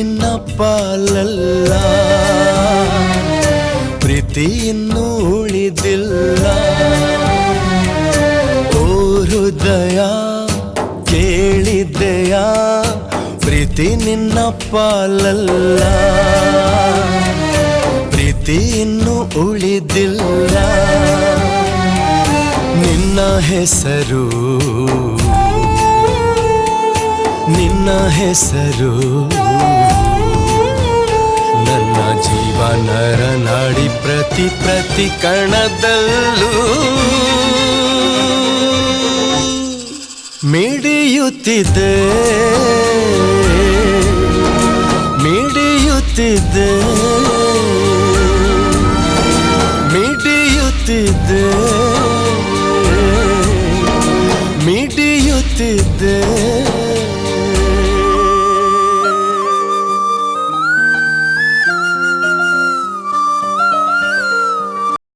ನಿನ್ನ ಪಾಲಲ್ಲ, ಪ್ರೀತಿ ಇನ್ನೂ ಉಳಿದಿಲ್ಲ. ಓ ಹೃದಯ ಕೇಳಿದೆಯಾ, ಪ್ರೀತಿ ನಿನ್ನ ಪಾಲಲ್ಲ, ಪ್ರೀತಿ ಇನ್ನೂ ಉಳಿದಿಲ್ಲ. ನಿನ್ನ ಹೆಸರು, ನಿನ್ನ ಹೆಸರು ನನ್ನ ಜೀವನರ ನಾಡಿ ಪ್ರತಿ ಪ್ರತಿ ಕಣದಲ್ಲೂ ಮಿಡಿಯುತ್ತಿದೆ, ಮಿಡಿಯುತ್ತಿದೆ, ಮಿಡಿಯುತ್ತಿದೆ, ಮಿಡಿಯುತ್ತಿದೆ.